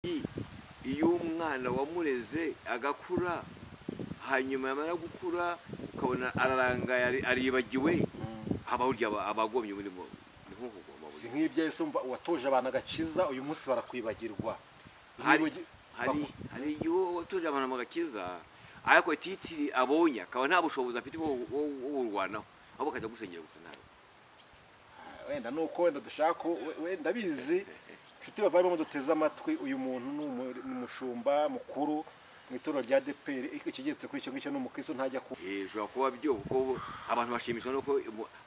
iyo umwana wamureze agakura hanyuma yamara gukura ukabona ararangaye aribagiwe ababurya abagomye muri mo si nk'ibyo ese watoje abantu agakiza uyu munsi barakwibagirwa hari iyo watoje abantu agakiza ariko titiri abonye akaba nta bushobozi afite bwo urwanaho abo kajya gusengera gusa nawe wenda nuko wenda dushaka wenda bizi nshuti bavamo duteza amatwi uyu muntu n'umushumba mukuru mu itorero rya DPR ikigetse kuri icyo ngicyo n'umukristo ntajya ku ejo kuba byo kuko abantu bashimishwa nuko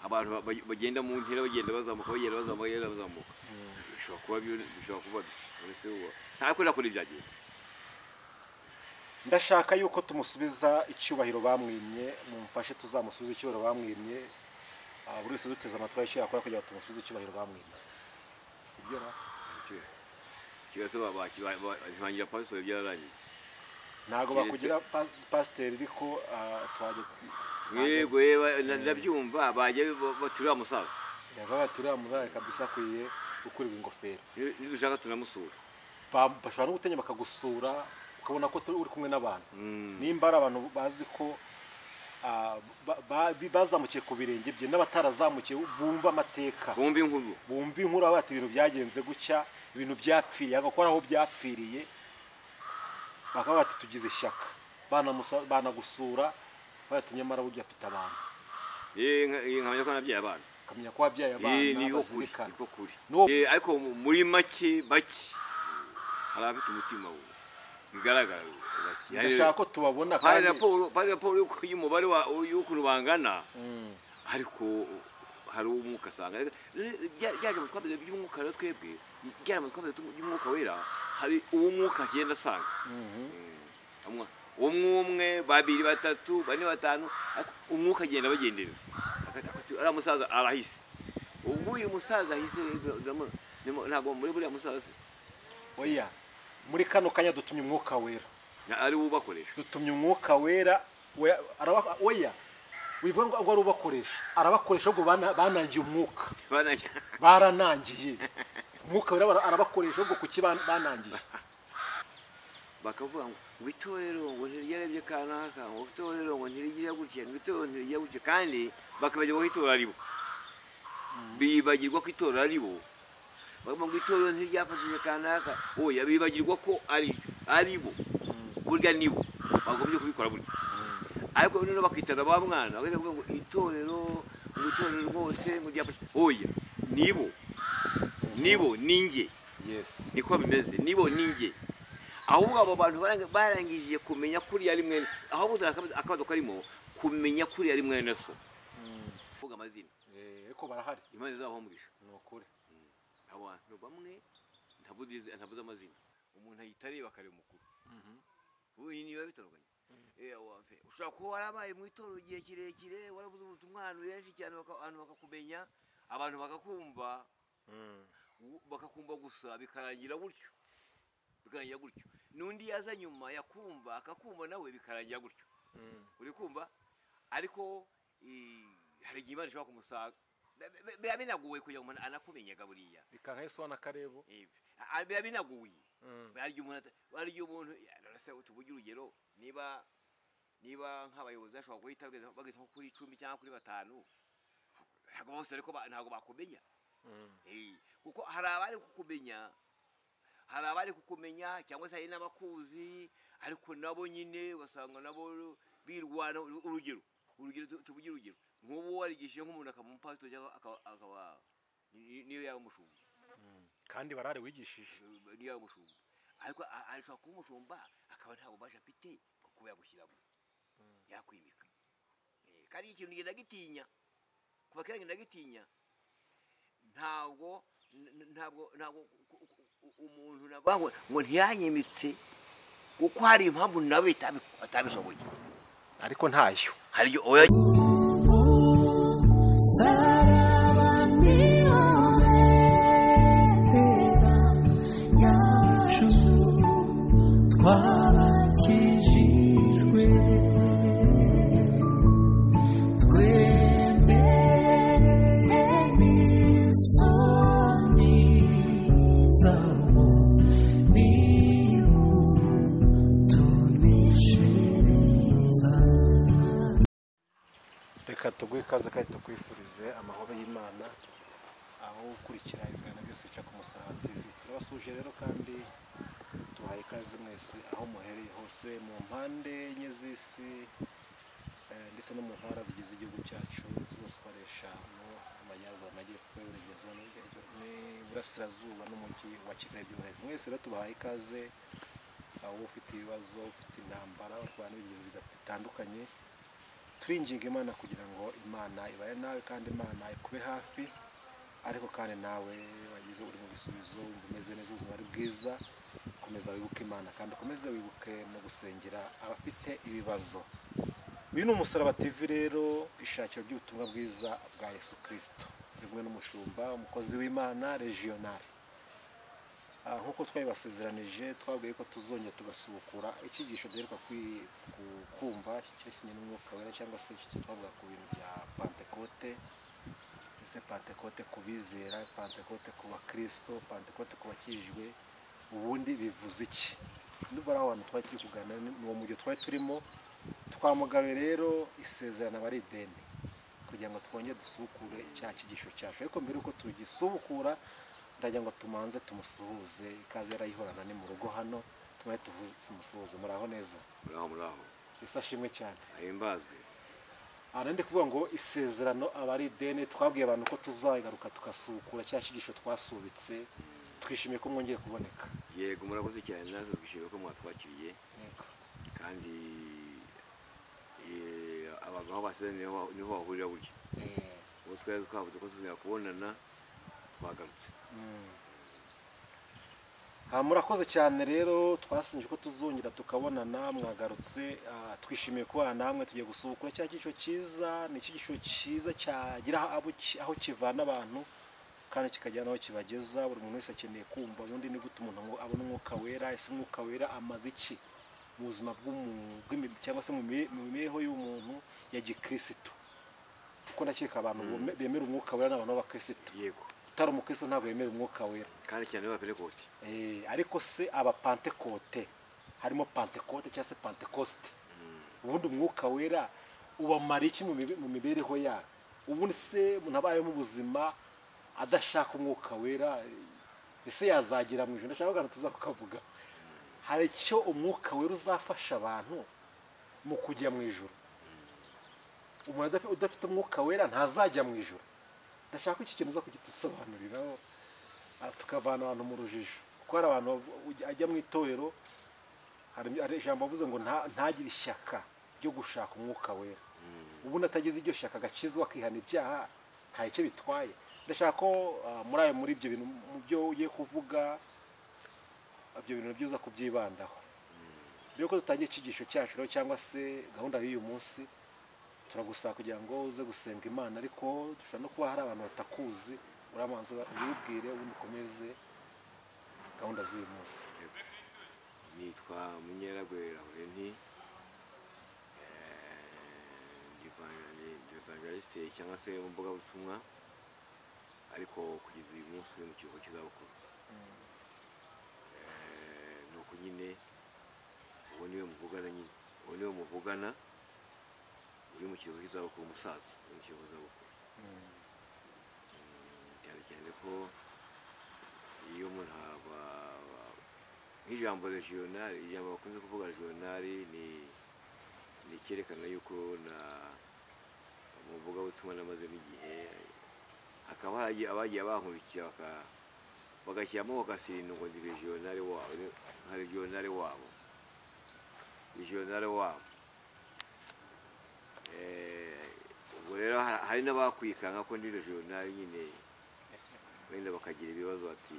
abantu bagenda mu ntera bagenda bazamuka bishobora kuba uretse uwo ntabwo nakora ibyagiye ndashaka yuko tumusubiza icyubahiro bamwimye mumfashe tuzamusubiza icyubahiro bamwimye buri wese duteza amatwi y'icyo yakora kugira ngo tumusubize icyubahiro bamwimye sibyo na kibazo bakibangira pastor byararangiye ntago bakugira pasteur ariko twaje yego ndabyumva baje baturira musaza yaba baturira musaza kabisa kwiye gukurirwa ingofero nidushaka tunamusura bashobora no gutenya bakagusura ukabona ko uri kumwe n'abantu nimba ari abantu bazi ko bazamukiye ku birenge bye n'abatarazamukiye bumva amateka bumva inkuru abati ibintu byagenze gucya ibintu byapfiriye agakora aho byapfiriye bakaba bati tugize ishyaka banagusura bati nyamara burya afite abantu nkamenya ko nabyaye abana kamenya ko wabyaye abana bazirikana ariko muri make hari abafite umutima we bigaragara ndashaka ko tubabona kandi raporo y'umubare y'ukuntu bangana ariko hari umwuka asanga ryaje mu twabeze by'umwuka rero twebwe ryaje mu twabeze by'umwuka wera hari umwuka agenda asanga umwe babiri batatu bane batanu umwuka agenda bagendera ari umusaza arahise ubwo uyu musaza ahise ntabwo muri buriya musaza oya muri kano kanya dutumye umwuka wera ari ubakoresha dutumye umwuka wera oya wivuga ngo ari ubakoresha arabakoresha ubwo banangiye umwuka baranangiye umwuka wera arabakoresha ubwo kuki banangiye bakavuga ngo itorero ngo ntiryarabye kanaka ngo itorero ngo ntirijya gutya ngo itorero ntirijya gutya kandi bakabajya itorero aribo bibagirwa ko itorero aribo bagomba ngo itorero ntiryafashije kanaka oya bibagirwa ko aribo burya nibo bagombye kubikora burya ariko none bakitana ba mwana bakavuga ngo itorero rwose ngo ryafashije oya nibo ninjye yes niko bimeze nibo ninjye ahubwo abo bantu barangije kumenya kuri ari mwene aho butaka akabazo karimo kumenya kuri ari mwene so vuga amazina eko barahari imana zaho mugisha nokuri abantu bamwe ntabuze amazina umuntu ayitare bakareba mukuru uyu niba bitandukanye wamfe ushaka ko warabaye mu itoro gihe kirekire warabuze ubutumwa ahantu henshi cyane abantu bakakumenya abantu bakakumva gusa bikarangira gutyo nundi yaza nyuma yakumva akakumva nawe bikarangira gutyo uri kumva ariko hari igihe Imana ishobora kumusaga biba binaguye kugira ngo anakumenyaga buriya bikanka Yesu na Karebo biba binaguye hari umuntu se tuvuge urugero niba nk'abayobozi bashobora guhita bageze nko kuri 10 cyangwa kuri 5 ntabwo bose ariko ntabwo bakumenya kuko hari abari kukumenya cyangwa se hari n'abakuzi ariko nabo nyine ugasanga nabo birwana urugero tuvuge urugero nk'ubu warigishije nk'umuntu akamupasito cyangwa akaba niyo yaba umushumba kandi barare wigishije niyo yaba umushumba ariko arashaka kuba umushumba akaba ntabwo baje afite kuko yagushyiramo yakwimika kandi ikintu ngenda gitinya kuba ngenda gitinya ntabwo umuntu nabango ngo ntiyanyimitse kuko hari impamvu nawe atabishoboye ariko ntayo hari oya twabakijijwe twemeye isoni zabo tuguhe ikaze kandi tukwifurize amahoro y'Imana aho ukurikira ibiganiro byose bica ku Musaraba TV. Turabasuje rero kandi tubahaye ikaze mwese aho muhereye hose mu mpande enye z'isi ndetse no mu ntara zigize igihugu cyacu zose ukoresha mu Amajyaruguru, Amajyepfo, Iburengerazuba n'Iburasirazuba n'umujyi wa Kigali byose. Mwese rero tubahaye ikaze aho ufite ibibazo, ufite intambara, urwana n'ibintu bitandukanye. Turinginga Imana kugira ngo Imana ibaye nawe kandi Imana ikube hafi, ariko kandi nawe wagize uri mu bisubizo umeze neza, ubuzima ari bwiza, komeza wibuke Imana kandi ukomeze wibuke no gusengera abafite ibibazo. Uyu ni Umusaraba TV rero, ishakiro ry'ubutumwa bwiza bwa Yesu Kristo, turi kumwe n'umushumba, umukozi w'Imana regional. Nkuko twabibasezeranije twabwiye ko tuzongera tugasubukura icyigisho duheruka kumva kirekeranye n'umwuka wera, cyangwa se twavuga ku bintu bya Pentecote. Ese Pentecote ku bizera, Pentecote ku bakristo, Pentecote ku bakijijwe, ubundi bivuze iki? Ndumva aho abantu twari turi kuganira n'uwo mujyo twari turimo, twamugaruye rero isezerano abari ideni kugira ngo twongere dusubukure icyaha cyigisho cyacu. Ariko mbere yuko tugisubukura ndagira ngo tumanze tumusuhuze, ikaze yarayihorana ni mu rugo hano, tumaye tumusuhuze. Muraho neza? Muraho. Ese ashimwe cyane. Ahimbazwe. Ndi kuvuga ngo isezerano abari ideni, twabwiye abantu ko tuzagaruka tugasubukura cya cyigisho twasubitse. Twishimiye ko mwongeye kuboneka. Yego, murakoze cyane, natwe twishimiye ko mwatwakiriye. Yego. Kandi abagabo basezeranye niho bahurira burya. Ubu twari twavuze ko tuzongera kubonana, twagarutse. Murakoze cyane rero, twasinje ko tuzongera tukabonana, mwagarutse. Twishimiye kubana namwe, tugiye gusubukura cya cyigisho cyiza. Ni icyigisho cyiza cyagira aho kivana abantu kandi kikajyana aho kibageza. Buri muntu wese akeneye kumva ubundi ni gute umuntu abona umwuka wera. Ese umwuka wera amaze iki mu buzima bw'umuntu cyangwa se mu mibereho y'umuntu ya gikristo? Kuko ndakeka abantu bemera umwuka wera n'abantu b'abakristo. Yego. Utari umukristo ntabwo yemera umwuka wera. Kandi cyane wa Pentecote. Ariko se aba Pentecote, harimo Pentecote cyangwa se Pentecoste. Ubundi umwuka wera ubamara iki mu mibereho yabo? Ubundi se umuntu abayeho mu buzima adashaka umwuka wera, ese yazagira mu ijuru? Ndashaka ko tuza kukavuga. Hari icyo umwuka wera uzafasha abantu mu kujya mu ijuru. Umuntu udafite umwuka wera ntazajya mu ijuru. Ndashaka ko iki kintu uza kugitusobanuriraho tukavana abantu mu rujijo. Kuko hari abantu ajya mu itorero, hari ijambo bavuze ngo ntagire ishyaka ryo gushaka umwuka wera. Ubundi atagize iryo shyaka agakizwa akihana ibyaha, nta icyo bitwaye. Ndashaka ko muri ibyo bintu, mu byo ugiye kuvuga, ibyo bintu byiza kubyibandaho. Mbere yuko dutangiye icyigisho cyacu rero, cyangwa se gahunda y'uyu munsi, turagusaba kugira ngo uze gusenga Imana. Ariko dushobora no kuba hari abantu batakuzi, uramanza ubibwire ubundi ukomeze gahunda z'uyu munsi. Nitwa Munyeragwe Laurent, evangeliste cyangwa se umuvugabutumwa, ariko kugeza uyu munsi uri mu kiruhuko cy'izabukuru. Nuko nyine uwo niwe muvugana uri mu kiruhuko cy'izabukuru, umusaza uri mu kiruhuko cy'izabukuru. Cyane cyane ko iyo umuntu nk'ijambo regional, ijambo bakunze kuvuga regional ni icyerekana yuko mu mvugabutumwa namaze n'igihe, hakaba hari abagiye bankurikira bagashyiramo bagasirindwa ngo ndi regional wabo, nka regional wabo. Ubwo rero hari n'abakwikanga ko ndi regional nyine, wenda bakagira ibibazo bati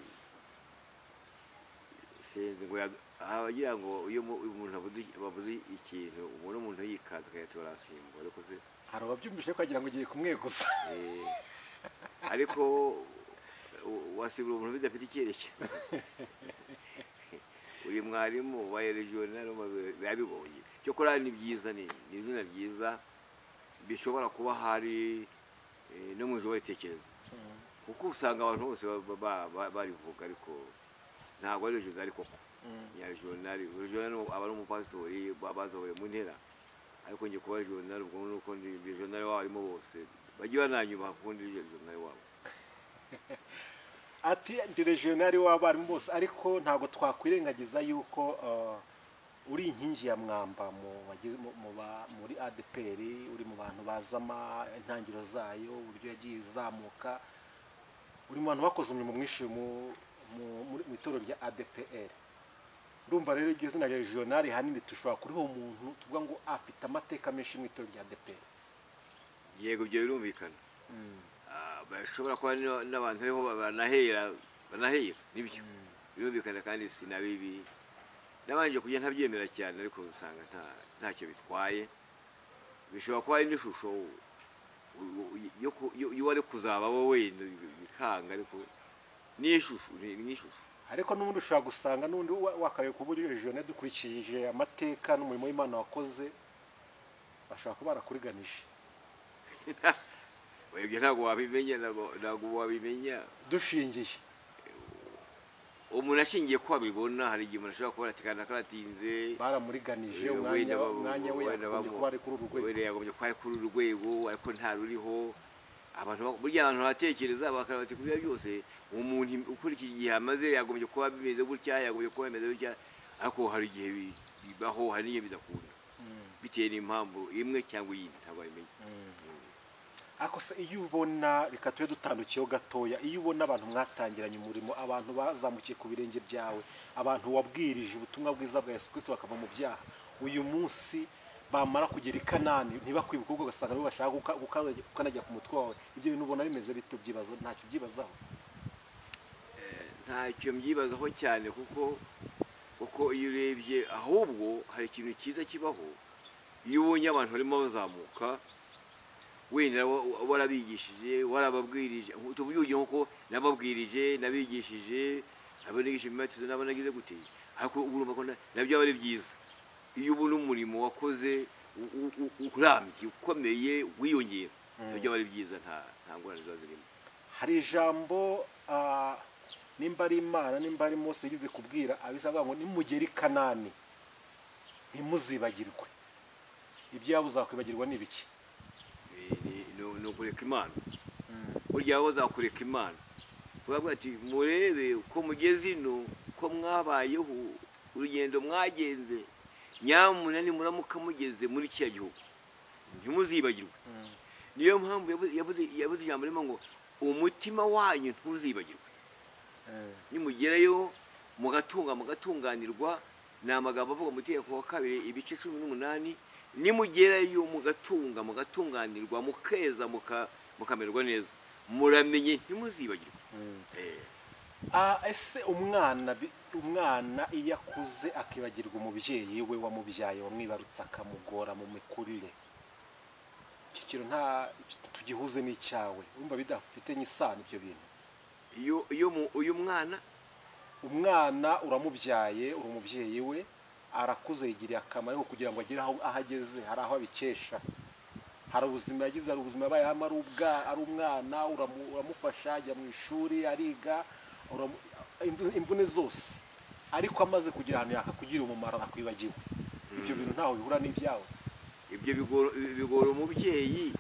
senze ngo abagira ngo iyo umuntu bavuze ikintu umuntu yikaza akayatora asimbo. Ariko se hari ababyumvise ko agira ngo ugiye kumweguza. Ariko wasibura umuntu bidafite icyerekezo. Uri mwarimu wa regional babibonye. Cyo kora ni byiza, ni izina ryiza, bishobora kuba hari no mu ijoro ritekereza. Kuko usanga abantu bose barivuga, ariko ntabwo ari regional koko. Ya regional aba ari umupasitori bazavuye mu ntera ariko njye kuba regional ubwo nuko ndi regional warimo bose bajye bananyubaha kundi regional wabo. Ati ndi regional w'abarimu bose, ariko ntago twakwirengagiza yuko uri inkingi ya mwamba muri ADPR, uri mu bantu bazama intangiro zayo, uburyo yagiye izamuka, uri mu bantu bakoze umurimo mwinshi mu itorero rya ADPR. Urumva rero iryo zina rya regional hanini tushobora kuriho umuntu tuvuga ngo afite amateka menshi mu itorero rya ADPR. Yego byo birumvikana. Bashobora kuba n'abantu ariho banahera nibyo birumvikana kandi sinabibi nabanje kujya ntabyemera cyane, ariko usanga ntacyo bitwaye. Bishobora kuba ari n'ishusho yo wari kuzaba wowe bikanga, ariko n'ishusho ariko n'ubundi ushobora gusanga n'undi wakabaye kuba uri regional dukurikije amateka n'umurimo w'Imana wakoze, bashobora kuba barakuriganisha. Webye ntabwo wabimenya dushingiye umuntu ashingiye ko abibona. Hari igihe umuntu ashobora kuba aratikana karatinze baramuriganije umwanya we yagombye kuba ari kuri uru rwego, yagombye kuba ari kuri uru rwego, ariko ntaruriho. Abantu burya abantu batekereza bakarabati kubya byose, umuntu ukurikije igihe amaze yagombye kuba bimeze gutya, yagombye kuba bimeze gutya, ariko hari igihe bibaho, hari n'iyo bidakunda bitewe n'impamvu imwe cyangwa iyindi, ntabwo abimenya. Ako se iyo ubona, reka tube dutandukiyeho gatoya, iyo ubona abantu mwatangiranye umurimo, abantu bazamukiye ku birenge byawe, abantu wabwirije ubutumwa bwiza bwa Yesu Kristo bakava mu byaha, uyu munsi bamara kugera i Kanani ntibakwibuka ubwo ugasanga nibo bashaka ukanajya ku mutwe wawe, ibyo bintu ubona bimeze bite? Ubyibazo? Ntacyo ubyibazaho? Ntacyo mbyibazaho cyane, kuko iyo urebye, ahubwo hari ikintu cyiza kibaho iyo ubonye abantu barimo bazamuka, wenda warabigishije, warababwirije, tubyuye nko nababwirije, nabigishije, abanigisha imatizo n'abanagize gute, ariko urumva ko nabyo ari byiza. Iyo ubona umurimo wakoze urambye, ukomeye, wiyongera, nabyo ari byiza, nta ngorane ziba zirimo. Hari ijambo nimba ari Imana, nimba ari Mose yigize kubwira abisabwa ngo nimugera i Kanani ntimuzibagirwe. Ibyo yaba uzakwibagirwa ni biki? Ni ukureka Imana. Burya waba uzakureka Imana, uravuga ati murebe uko mugeze ino, ko mwabayeho, urugendo mwagenze, nyamuna nimuramuka mugeze muri kiriya gihugu ntimuzibagirwe. Niyo mpamvu yavuze ijambo ririmo ngo umutima wanyu ntuzibagirwe. Nimugerayo mugatunganirwa, ni amagambo avuga mu Itegeko wa 2 ibice 18, nimugerayo mugatunganirwa, mukeza, mukamererwa neza, muramenye ntimuzibagirwe. Ese umwana iyo akuze akibagirwa umubyeyi we wamubyaye, wamwibarutse, akamugora mu mikurire, icyo kintu tugihuze n'icyawe, wumva bidafitanye isano ibyo bintu? Uyu mwana uramubyaye, uri umubyeyi we, arakuze, yigiriye akamaro kugira ngo agere aho ageze, hari aho abikesha, hari ubuzima yagize, hari ubuzima yabayemo ari umwana, uramufasha, ajya mu ishuri, ariga, imvune zose, ariko amaze kugira ahantu yakakugirira umumaro arakwibagiwe. Ibyo bintu ntaho bihura n'ibyawe. Ibyo bigora umubyeyi.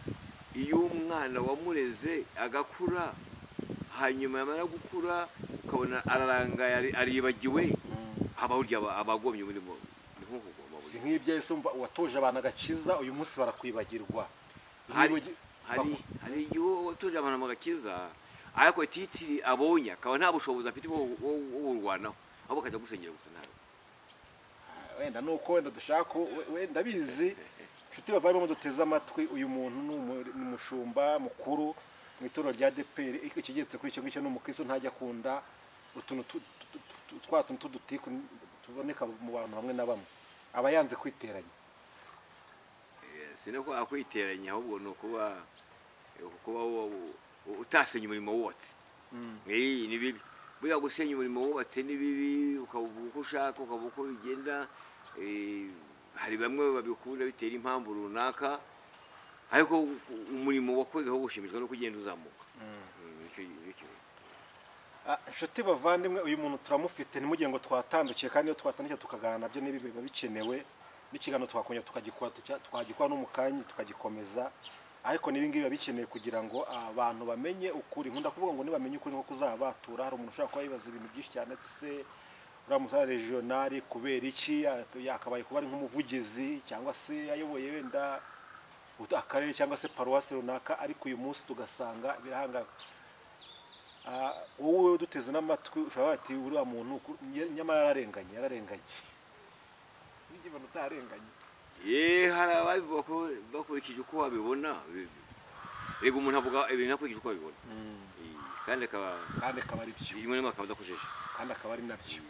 Iyo umwana wamureze agakura, hanyuma yamara gukura ukabona ararangaye, aribagiwe, abagomye muri mo. Si nk'ibyo Yesu watoje abantu agakiza, uyu munsi barakwibagirwa. Hari igihe watoje abantu agakiza, ariko titiri abonye akaba nta bushobozi afite bwo kurwanaho, ahubwo akajya gusengera gusa nawe. Wenda nuko wenda dushaka, wenda bizi nshuti bavamo duteze amatwi, uyu muntu ni umushumba mukuru mu itorero rya ADPR, ikigetse kuri icyo ngicyo n'umukristo ntajya akunda utuntu tw'udutiku tuboneka mu bantu hamwe na bamwe, aba yanze kwiteranya. Sinako akwiteranya, ahubwo no kuba utasenya umurimo wubatse. Ni bibi. Buya gusenya umurimo wubatse ni bibi, ukavuga uko ushaka, ukavuga uko bigenda. Hari bamwe babikunda bitera impamvu runaka, ariko umurimo wakozeho gushimishwa no kugenda uzamuka. Nshuti bavandimwe, uyu muntu turamufite, ntimugire ngo twatandukiye, kandi iyo twatandukiye tukaganira nabyo nibi biba bikenewe. n'ikiganiro twakongera twagikora no mu kanya tukagikomeza, ariko n'ibingibi biba bikeneye kugira ngo abantu bamenye ukuri. Nkunda kuvuga ngo nibamenye ukuri nko kuzabatura. Hari umuntu ushaka kuba yibaza ibintu byinshi cyane, ati se uriya musare regionali kubera iki yakabaye kuba ari nk'umuvugizi cyangwa se ayoboye wenda akarere cyangwa se paruwasi runaka, ariko uyu munsi tugasanga birahanga. Wowe duteze n'amatwi ushobora ati uriya muntu nyamara yararenganye n'igibano utarenganye. Hari ababivuga ko bakurikije uko wabibona, rego umuntu avuga ibintu akurikije uko wabibona, kandi akaba ari byo, rimwe rimwe akaba adakojeje, kandi akaba ari nabyo,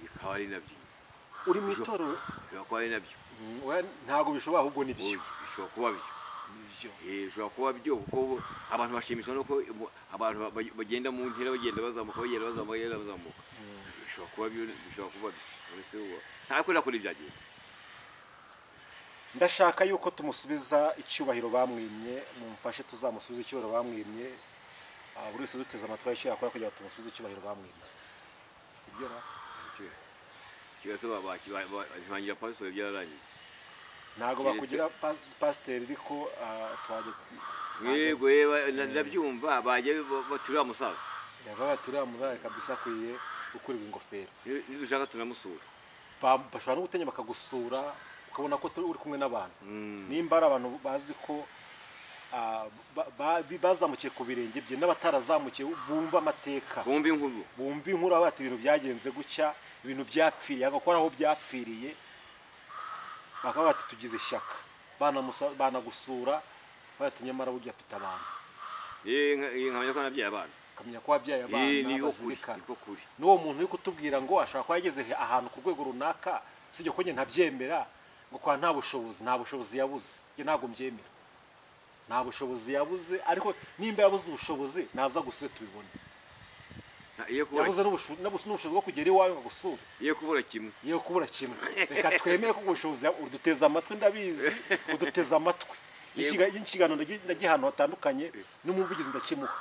uri mu itorero akaba ari nabyo, ntabwo bishobora, ahubwo ni byo, bishobora kuba byo, bishobora kuba byo, kuko abantu bashimishwa nuko abantu bagenda mu ntera bagenda bazamuka, bishobora kuba byo, ntabwo nakora ibyagenda. Ndashaka yuko tumusubiza icyubahiro bamwimye, mumfashe tuzamusubiza icyubahiro bamwimye. Buri wese duteze amatwi y'icyo yakora kugira ngo tumusubize icyubahiro bamwimye, sibyo na kibazo bakibangira pastor byararangiye, ntago bakugira pasiteri ariko twaje yego ndabyumva baje baturira musaza, baturira musaza kabisa, kwiye gukurirwa ingofero. Nidushaka tunamusura, bashobora no gutenya bakagusura ukabona ko uri kumwe n'abantu. Nimba ari abantu bazi ko bazamukiye ku birenge bye n'abatarazamukiye, bumva amateka, bumva inkuru bati ibintu byagenze gutya, ibintu byapfiriye, agakora aho byapfiriye, bakaba bati tugize ishyaka, banagusura bati nyamara burya afite abantu. nkamenya ko nabyaye abana, akamenya ko wabyaye abana bazirikana. N'uwo muntu uri kutubwira ngo ashaka kuba yageze ahantu ku rwego runaka, sibyo ko njye ntabyemera, ngo kwa nta bushobozi yabuze, njye ntabwo mbyemera, nta bushobozi yabuze, ariko nimba yabuze ubushobozi naza gusure tubibone. Yabuze n'ubushobozi bwo kugera iwawe ngo gusura, iyo kubura kimwe, reka twemere ko ubushobozi uduteza amatwi, ndabizi uduteza amatwi. Ikiganiro ndagiha ahantu hatandukanye, n'umuvugizi ndakimuha,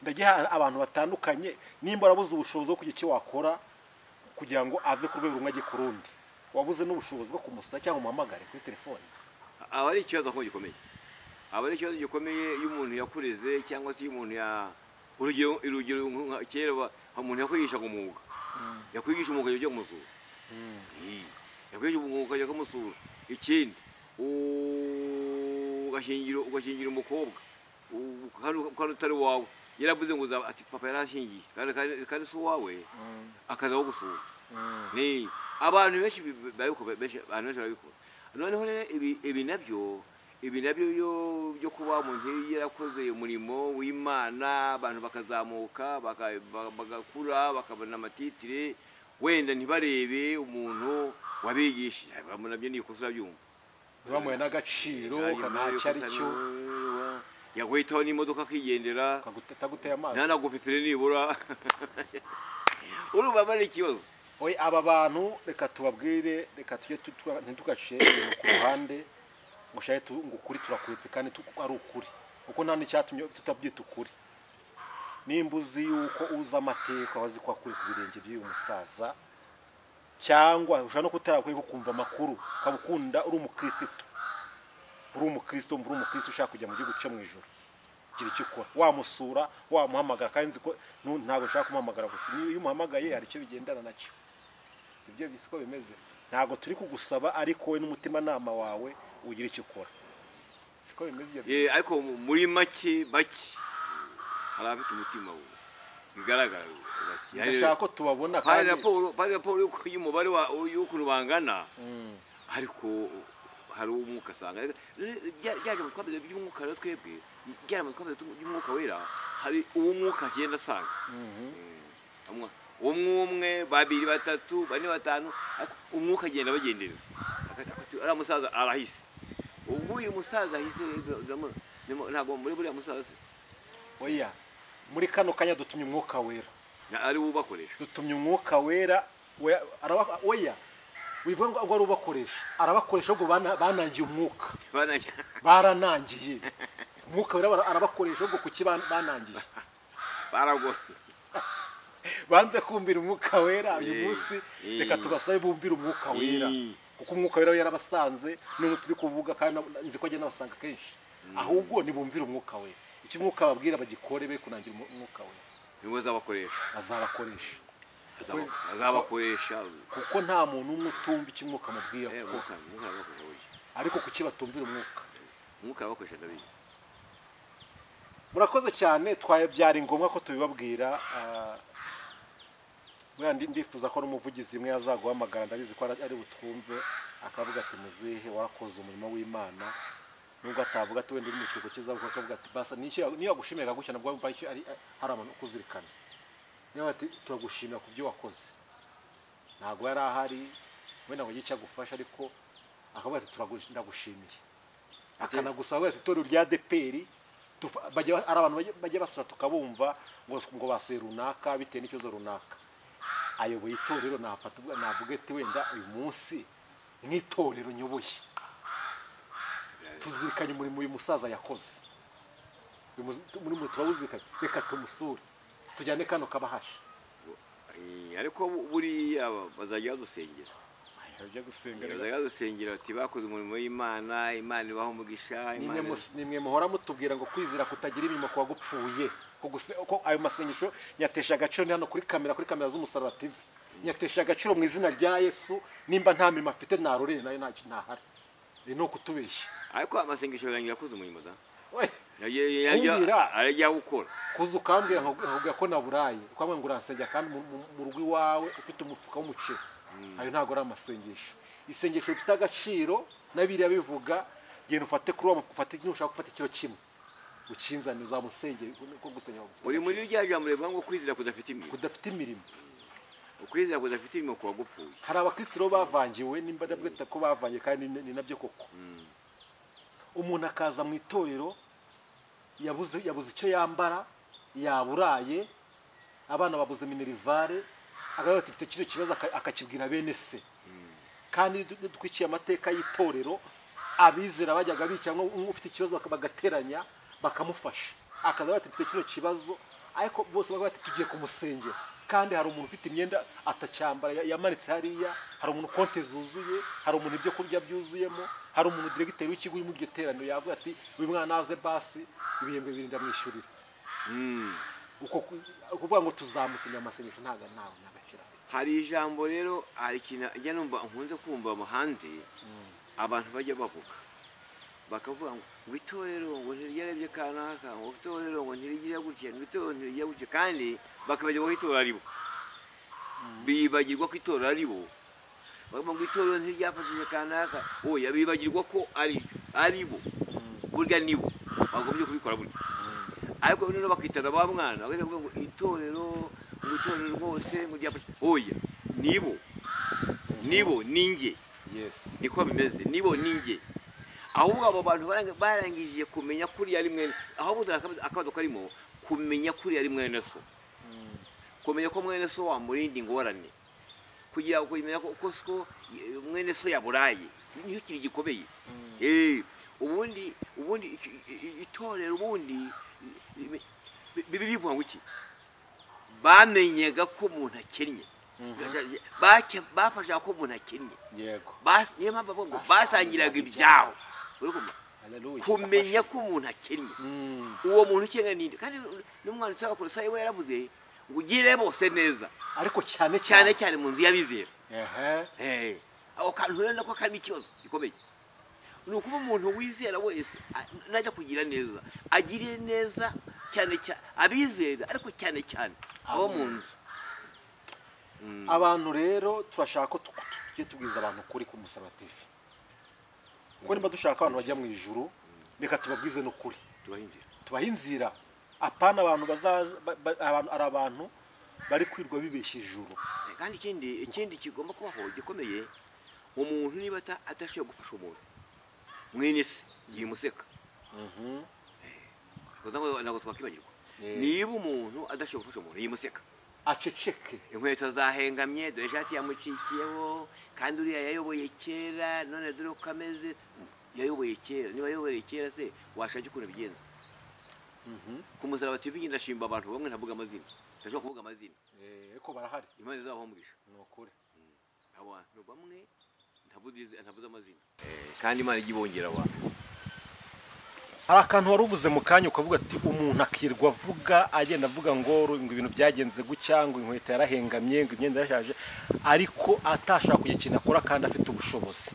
ndagiha abantu batandukanye. Nimba warabuze ubushobozi bwo kugira icyo wakora kugira ngo ave ku rwego rumwe ajye ku rundi, wabuze n'ubushobozi bwo kumusura cyangwa umuhamagare kuri telefone, aba ari ikibazo gikomeye, iyo umuntu yakureze cyangwa se iyo umuntu urugero kera umuntu yakwigisha umwuga, yakwigisha umwuga ujya kumusura, yakwigisha umwuga ujya kumusura. Ikindi ugashingira umukobwa kandi utari wawe, yaravuze ngo ati papa yarashingiye kandi si uwawe, akaza aho gusura. Abantu benshi barabikora. Noneho ibi nabyo byo kuba umuntu yarakoze umurimo w'Imana, abantu bakazamuka bagakura bakabona amatitire, wenda ntibarebe umuntu wabigishije, nabyo ni ikosa byumva, bamuye n'agaciro kanacyo aricyo, yaguhitaho n'imodoka akigendera, ataguteye amazi, ntanagupepere nibura. Urumva ari ikibazo. Aba bantu reka tubabwire, reka tujye ntitugace ibintu ku ruhande ngo shaye ngo ukuri turakuretse kandi ari ukuri, kuko nta n'icyatumye tutabyita ukuri. Nimba uzi yuko uza amateka, wazi ko akuri ku birenge by'uyu musaza, cyangwa ushobora no kutarakwiye kumva amakuru, ukaba ukunda uri umukristo ushaka kujya mu gihugu cyo mu ijuru, gira icyo ukora, wamusura, wamuhamagara. Kandi nzi ko ntabwo ushaka kumuhamagara gusa, iyo umuhamagaye hari icyo bigendana nacyo, sibyo bisiko bimeze. Ntabwo turi kugusaba, ariko we n'umutimanama wawe ugira icyo ukora, siko bimeze. Ariko muri make hari abafite umutima bigaragara, ndashaka ko tubabona. Kandi raporo y'umubare y'ukuntu bangana, ariko hari umwuka asanga ryaje mu twabeze by'umwuka rero twebwe, ryaje mu twabeze by'umwuka wera, hari uwo mwuka agenda asanga, umwe babiri batatu bane batanu, umwuka agenda bagendera. Ari umusaza arahise, ubu uyu musaza ahise, ntabwo muri buriya musaza se, oya, muri kano kanya dutumye umwuka wera, ari ubakoresha, dutumye umwuka wera, oya, wivuga ngo ari ubakoresha, arabakoresha ahubwo banangiye umwuka, baranangiye umwuka wera, arabakoresha ahubwo kuki banangiye, baragwa. banze kumvira umwuka wera uyu munsi reka tubasabe bumvira umwuka wera kuko umwuka wera yarabasanze n'umunsi turi kuvuga kandi nzi ko agenda abasanga kenshi ahubwo nibumvira umwuka wera icyo umwuka babwira bagikore be kunangira umwuka wera niwe azabakoresha kuko nta muntu umwe utumva icyo umwuka mubwira ariko kuki batumvira umwuka arabakoresha ndabizi. murakoze cyane byari ngombwa ko tubibabwira ndifuza ko n'umuvugizi imwe yazaguhamagara ndabizi ko ari butwumve akavuga ati muzihe warakoze umurimo w'Imana nubwo atavuga ati wenda uri mu kigo kizavuga akavuga ati basa niyo yagushimira gutya nabwo wumva hari abantu kuzirikana niyo ati turagushimira ku byo wakoze ntabwo yari ahari wenda ngo yica gufasha ariko akavuga ati ndagushimiye akanagusaba ati itorero rya ADEPR ari abantu bajya basura tukabumva ngo basuye runaka bitewe n'ikibazo runaka ayoboye itorero navuga ati wenda uyu munsi nk'itorero nyoboye tuzirikanye umurimo uyu musaza yakoze muri mwe turawuzirikanye reka tumusure tujyane kano kabahasha ariko buriya bazajya badusengera bazajya badusengera ati bakoze umurimo w'Imana Imana ibaho umugisha nimwe muhora mutubwira ngo kwizera kutagira imirimo kuba gupfuye ko ayo masengesho nyatesha agaciro hano kuri kamera z'Umusaraba TV nyatesha agaciro mu izina rya Yesu nimba nta mirimo afite naroreye nayo ntahari ni ukutubeshya ariko amasengesho yangira yakoze umurimo da arajya gukora kuza ukambwira nkubwira ko naburaye ukamwe ngo urasengera kandi mu rugo iwawe ufite umufuka w'umuceri ayo ntabwo ari amasengesho isengesho rifite agaciro n'abiriya bivuga genda ufate kuri uwo ufate ushaka gufata ikiro kimwe ukinzane uzamusengera ko gusenya uri muri rya jambo rivuga ngo kwizera kudafite imirimo ukwizera kudafite imirimo kuba gupfuye hari abakristo bavangiwe nimba ndavuga ko bavangiye kandi ni nabyo koko umuntu akaza mu itorero yabuze icyo yambara yaburaye abana babuze minerivare agaho ati kino kibazo akakibwira bene se kandi dukwikiye amateka y'itorero abizera bajyaga bicyanwa ufite ikibazo bagateranya bakamufasha akaza bati kino kibazo ariko bose bavuga ati tugiye kumusengera kandi hari umuntu ufite imyenda atacyambara yamanitse hariya hari umuntu konte zuzuye hari umuntu ibyo kurya byuzuyemo hari umuntu diregiteri w'ikigo uri muri iryo teraniro yavuga ati uyu mwana aze basi ibihembwe bibiri ndamwishyurira uko kuvuga ngo tuzamusenya amasengesho ntabwo n'agaciro hari ijambo rero hari ikintu njya numva nkunze kumva hanze abantu bajya bavuga bakavuga ngo itorero ngo ntiryarebye kanaka ngo itorero ngo ntirigira gutya ngo itorero ntirigira gutya kandi bakabagirwa ko itorero ari bo bibagirwa ko itorero ari bo bakavuga ngo itorero ntiryafashije kanaka oya bibagirwa ko ari bo burya ni bo bagombye kubikora burya ariko noneho bakitana ba mwana bakavuga ngo itorero rwose ngo ryafashije oya ni bo ninjye niko bimeze ni bo ninjye ahubwo abo bantu barangije kumenya kuri ari mwene ahubwo akabazo karimo kumenya kuri ari mwene so kumenya ko mwene so wamurindi ngorane kugira ngo kumenya ko mwene so yaburaye niyo kiri gikomeye ubundi itorero ubundi birivuga ngo iki bamenyaga ko umuntu akennye bafashaga ko umuntu akennye niyo mpamvu bavuga ngo basangiraga ibyaho kumenya ko umuntu akennye uwo muntu ukennye ninde kandi n'umwanditsi w'Abakolosayi we yaravuze ngo ugire bose neza ariko cyane mu nzu y'abizera aho kantu rero nako kandi ikibazo gikomeye ni ukuba umuntu wizera wese najya kugira neza agire neza cyane abizera ariko cyane abo mu nzu abantu rero turashaka ko tujye tubwiza abantu kuri ku Musaraba TV kuko niba dushaka abantu bajya mu ijuru reka tubabwize n'ukuri tubahe inzira apana abantu ari abantu bari kwirwa bibeshya ijuru kandi ikindi kigomba kubaho gikomeye umuntu niba atashoboye gufasha umuntu mwene se yimuseka ntabwo twakibagirwa niba umuntu adashoboye gufasha umuntu yimuseka aceceke inkweto zahengamye dore ishati yamucikiyeho kandi uriya yayoboye kera none dore uko ameze yayoboye kera niba yayoboye kera se washaka ukuntu bigenza ku Musaraba TV ndashimba abantu bamwe ntavuga amazina ndashobora kuvuga amazina ko barahari Imana izabahumurisha ni ukuri abantu bamwe ntabuze amazina kandi Imana igibongera abantu. hari akantu wari uvuze mu kanya ukavuga ati umuntu akirwa avuga agenda avuga ngo ibintu byagenze gutya ngo inkweto yarahengamye ngo imyenda yashaje ariko atashaka kugira ikintu akora kandi afite ubushobozi.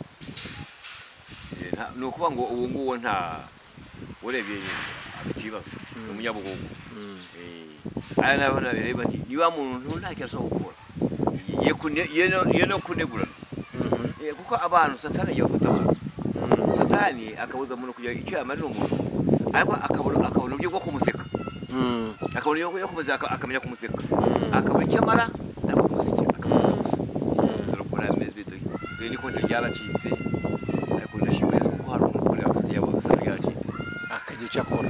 Ni ukuvuga ngo ubu ngubu nta urebye afite ibibazo umunyabugugu aya nabona bireba niba muntu nta cyo ashobora gukora ye no kunegurana kuko abantu satani yagiye gutabara satani akabuza umuntu kugira icyo yamarira umuntu ariko akabona uburyo bwo kumuseka akabona uburyo bwo kumuseka akamenya kumuseka akabona icyo amara ntabwo kumuseka akamuseka gusa turukura ameze dore niko ryaracitse ariko ndashimira ko hari umukuru yakoze yabo gasana yaracitse akagiye cyakora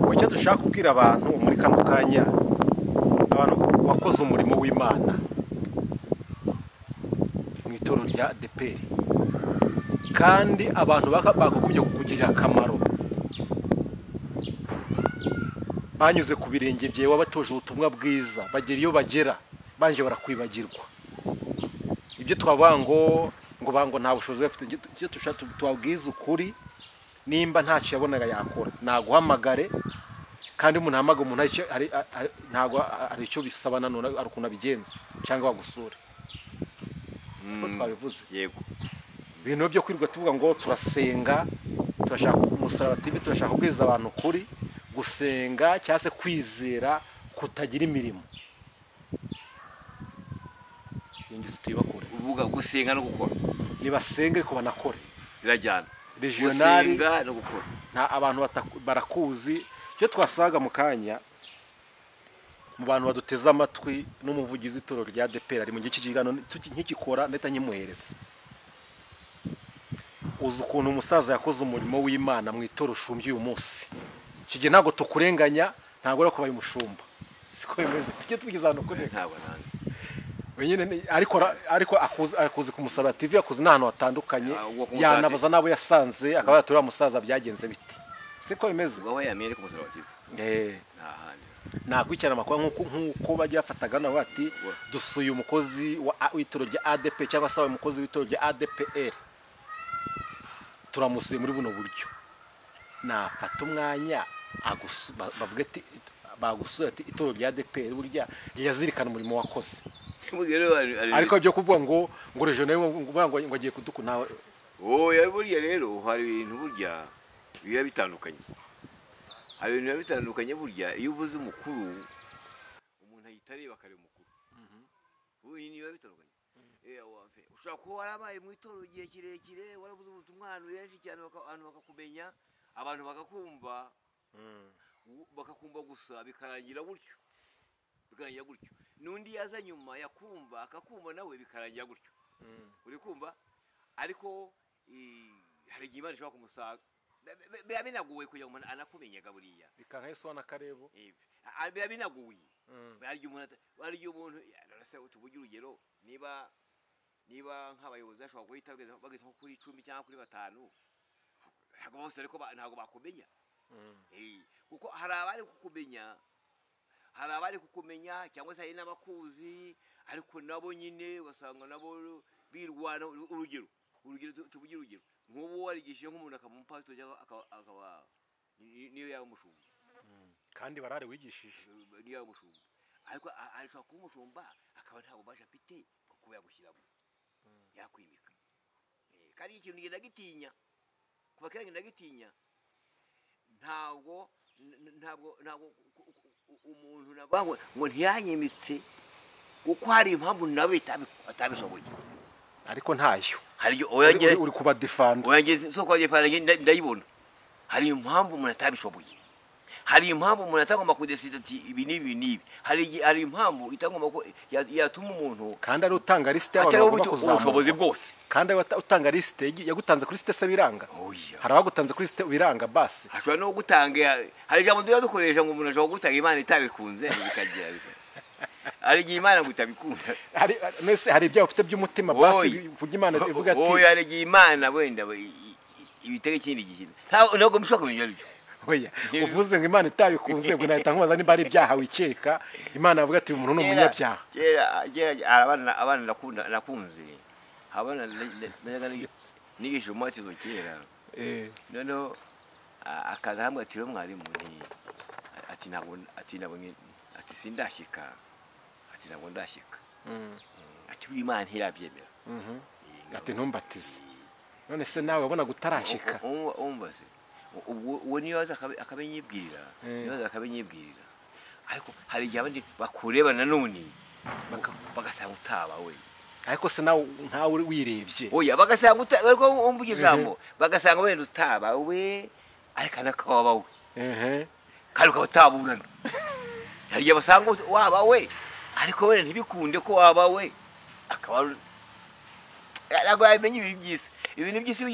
wacyo dushaka kubwira abantu muri kano kanya abantu wakoze umurimo w'Imana mu itoro rya ADEPR kandi abantu bakagumye kukugirira akamaro banyuze ku birenge byawe wabatoje ubutumwa bwiza bagera iyo bagera banje barakwibagirwa ibyo twavuga ngo nta bushobozi bafite icyo dushaka tubabwiza ukuri nimba ntacyo yabonaga yakora naguhamagare kandi umuntu ahamaga umuntu ntabwo ari icyo bisaba nanone ari ukuntu abigenza cyangwa bagusure siko twabivuze yego ibintu byo kwirirwa tuvuga ngo turasenga turashaka umusaraba TV turashaka kubwiza abantu ukuri gusenga cyangwa se kwizera kutagira imirimo ingize tuyibakure uvuga gusenga no gukora nibasenge ko banakore birajyana regionali no gukora nta abantu barakuzi cyo twasaga mu kanya mu bantu baduteze amatwi n'umuvugizi w'itoro rya ADEPR ari mu gice cy'igano nk'ikikora ndeta nkimuhereza uzi ukuntu umusaza yakoze umurimo w'Imana mu itoro shumbye uyu munsi kige ntago tukurenganya ntago ari kubaye umushumba siko bimeze tujye tubigize ahantu kuri ntago nanze wenyine ariko akuze kumusaba TV akuze n'ahantu hatandukanye yanabaza nabo yasanze akaba yatura musaza byagenze biti siko bimeze ngo yamere kumusaba TV nakwikirana amakuru nk'uko bajya bafataga nabo bati dusuye umukozi w'itoro rya ADEPR cyangwa se umukozi w'itoro rya ADEPR turamusuye muri buno buryo nafata umwanya bavuga ati bagusuye ati itoro rya ADEPR burya yazirikana umurimo wakoze ariko byo kuvuga ngo regional ngo agiye kudukuna oya burya rero hari ibintu burya biba bitandukanye burya iyo ubuze umukuru umuntu ayitareba kare umukuru ubu niba bitandukanye ushobora kuba warabaye mu itoro igihe kirekire warabuze ubutumwa ahantu henshi cyane abantu bakakumenya abantu bakakumva gusa bikarangira gutyo n'undi yaza nyuma yakumva akakumva nawe bikarangira gutyo uri kumva ariko hari igihe Imana ishobora kumusaga biba binaguye kugira ngo umuntu anakumenyega buriya bikanka Yesu n'akarebo biba binaguye hari igihe umuntu tuvuge urugero niba nk'abayobozi bashobora guhita bageze nko kuri 10 cyangwa kuri 5 ntabwo bose ariko ntabwo bakumenya kuko hari abari kukumenya cyangwa se hari n'abakuzi ariko nabo nyine ugasanga nabo birwana urugero tuvuge urugero nk'ubu warigishije nk'umuntu akamupasito cyangwa akaba niyo yaba umushumba kandi barare wigishije niyo yaba umushumba ariko arashaka kuba umushumba akaba ntabwo baje afite kuba yagushyiramo yakwimika kandi ikintu ngenda gitinya kuba kera ngenda gitinya ntabwo umuntu nabaho ngo ntiyanyimitse kuko hari impamvu nawe atabishoboye ariko ntayo uri kuba defend oyange soko kwaje paranye ndayibona hari impamvu umuntu atabishoboye hari impamvu umuntu atagomba kudesida ati ibi nibi hari impamvu itagomba ko yatuma umuntu kandi ari utanga liste y'abantu bakoze ubushobozi bwose kandi utanga liste yagutanze kuri liste se biranga hari abagutanze kuri liste biranga basi ashobora no gutanga hari jambo ndiyo dukoresha ngo umuntu ashobora gutanga Imana itabikunze bikagira ari Imana gutabikunda hari ibyo ufite by'umutima basi kugira Imana ivuga ati hari Imana wenda ibitege kindi gihe ntabwo mishobora kumenya ibyo oya uvuze ngo Imana itabikunze ngo nahita nkubaza niba ari ibyaha wikeka Imana avuga ati uyu muntu ni umunyabyaha. Kera abana nakunze abana nigisha umwatizo kera noneho akaza hamwe ati mwarimu ati sindashyika ati ntabwo ndashyika ati buri Imana ntirabyemera ati ntumbatize. None se nawe wabona gutarashyika umbaze uwo niyo aza akabinyibwirira ariko hari igihe abandi bakureba nanone bagasanga utaba we ariko se nawe ntawe wirebye oya bagasanga ariko umbuye ijambo bagasanga wenda utaba we ariko nakaba we kandi ukaba utaburana hari igihe basanga waba we ariko wenda ntibikunde ko waba we akaba ntabwo yamenye ibintu by'isi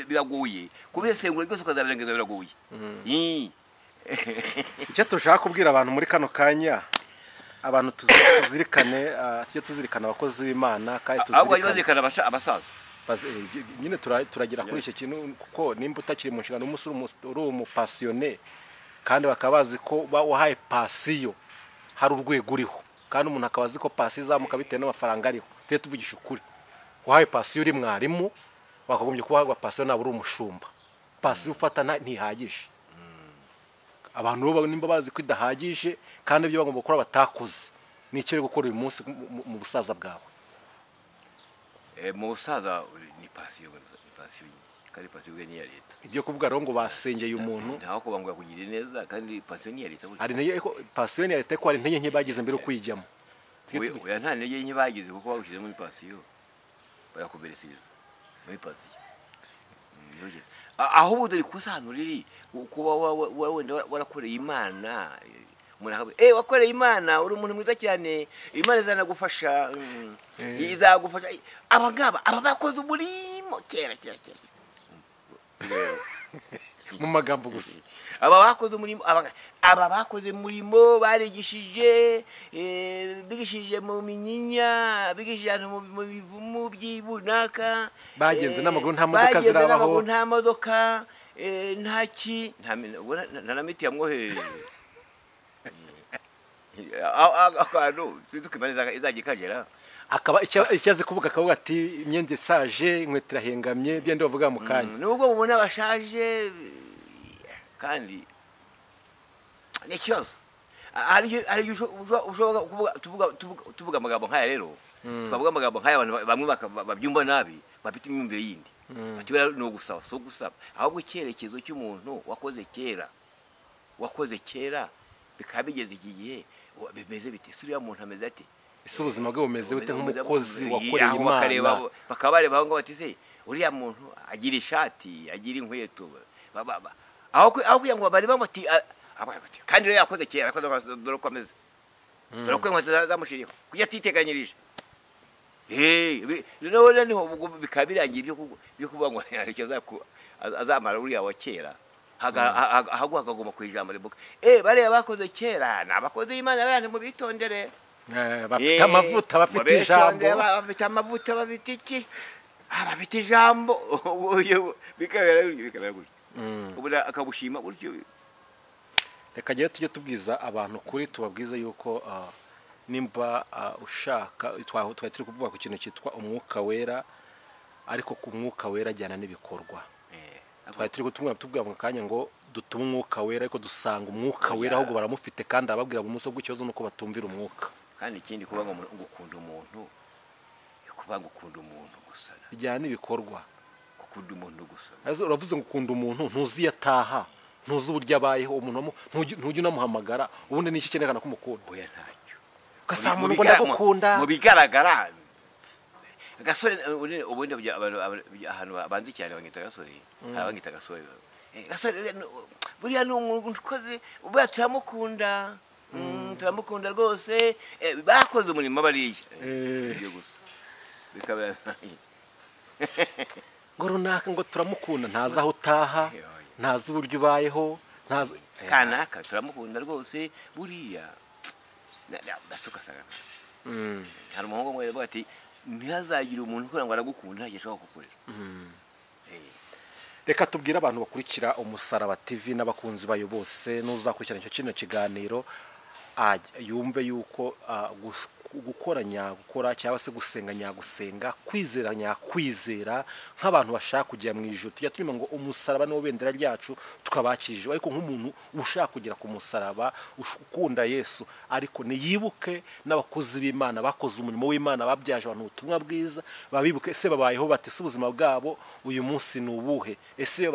biragoye kubisengura byose ukazabirengeza biragoye. Icyo tushaka kubwira abantu muri kano kanya abantu tujye tuzirikana abakozi b'Imana kandi tuzirikana abasaza nyine turagira kuri icyo kintu kuko nimba utakiri mu nshingano uri umupasiyone kandi bakaba bazi ko wahaye pasiyo hari urwego uriho kandi umuntu akaba azi ko pasiyo izamuka bitewe n'amafaranga ariho tujye tuvugisha ukuri wahaye pasiyo uri mwarimu wakagombye kuba pasiyo naba uri umushumba pasiyo ufata ntihagije abantu nimba bazi ko idahagije kandi ibyo bagomba gukora batakoze ni icyo uri gukora uyu munsi mu busaza bwawe mu busaza ni pasiyo kandi pasiyo ni iya leta ibyo kuvuga rero ngo basengeye umuntu ntaho kuba ngo yakugirire neza kandi pasiyo ni iya leta hari pasiyo ni iya leta ko hari intege nke bagize mbere yo kuyijyamo nta ntege nke bagize kuko bawushyize muri pasiyo barakuberesiriza muri pasiyo aho budari kusano riri kuba wenda warakoreye Imana umuntu wakoreye Imana uri umuntu mwiza cyane Imana izanagufasha izagufasha abangaba bakoze umurimo kera mu magambo gusa bakoze umurimo bakoze umurimo barigishije bigishije mu minyinya bigishije mu bivumu by'ibunaka bagenze n'amaguru nta modoka zirabaho nta modoka nta miti yamwohereje akantu sinzi ko Imana izajya ikagera akaba icyaze kuvuga akavuga ati imyenda isaje inkweto irahengamye byende bavuga mu kanya nubwo mubona bashaje kandi ni ikibazo hari ushobora tuvuga amagambo nk'aya rero tukavuga amagambo nk'aya abantu bamwe babyumva nabi bafite imyumvire yindi batubera no gusaba so gusaba ahubwo icyerekezo cy'umuntu wakoze kera bikaba bigeze iki gihe bimeze bite suriya muntu ameze ati ese ubuzima bwe bumeze bute nk'umukozi wakoreye Imana bakaba bareba ngo bati se uriya muntu agira ishati agira inkweto aho kugira ngo bareba bati kandi rero yakoze kera dore ko ameze dore ko inkweto zamushiriyeho kujya atiteganyirije rero niho bikaba birangiye byo kuvuga ngo azamara uriya wa kera ahubwo hakagomba ku ijambo rivuga bariya bakoze kera ni abakozi b'Imana bandi mu bitondere bafite amavuta bafite ijambo bafite amavuta bafite iki bafite ijambo bikabera gutyo ubu akabushima gutyo. Reka gihe tujye tubwiza abantu kuri tubabwiza yuko nimba ushaka twari turi kuvuga ku kintu cyitwa umwuka wera ariko ku mwuka wera ajyana n'ibikorwa twari turi tubwira mu kanya ngo dutume umwuka wera ariko dusanga umwuka wera ahubwo baramufite kandi ababwira ngo umunsi w'ikibazo nuko batumvira umwuka kandi ikindi kuba ngo ukunda umuntu gusa bijyana n'ibikorwa gukunda umuntu gusa uravuze ngo ukunda umuntu ntuzi yataha ntuzi uburyo abayeho umuntu ntujya unamuhamagara ubundi n'iki cyerekana ko umukunda oya ntacyo ugasanga umuntu ngo ndagukunda mu bigaragara gasore ubundi ahantu abanzi cyane bangita gasore abangita gasore buriya ni umuntu ukoze ubu turamukunda rwose bakoze umurimo bariya ibyo gusa bikaba ngo runaka ngo turamukunda ntazi aho utaha ntazi uburyo ubayeho ntazi kanaka turamukunda rwose buriya ndasuka sagana hari umuhungu umwe yavuga ati ntihazagire umuntu ukora ngo aragukunda ntacyo ashobora kugukorera reka tubwire abantu bakurikira Umusaraba TV n'abakunzi bayo bose n'uzakurikirana icyo kino kiganiro yumve yuko gukora cyangwa se gusenga kwizera nyakuzera nk'abantu bashaka kujya mu ijuru. Tujya turimo ngo umusaraba niwo bendera ryacu tukabakirije, ariko nk'umuntu ushaka kugera ku musaraba ukunda Yesu, ariko niyibuke n'abakozi b'Imana bakoze umurimo w'Imana, babyaje abantu ubutumwa bwiza, babibuke ese babayeho bate, se ubuzima bwabo uyu munsi ni ubuhe, ese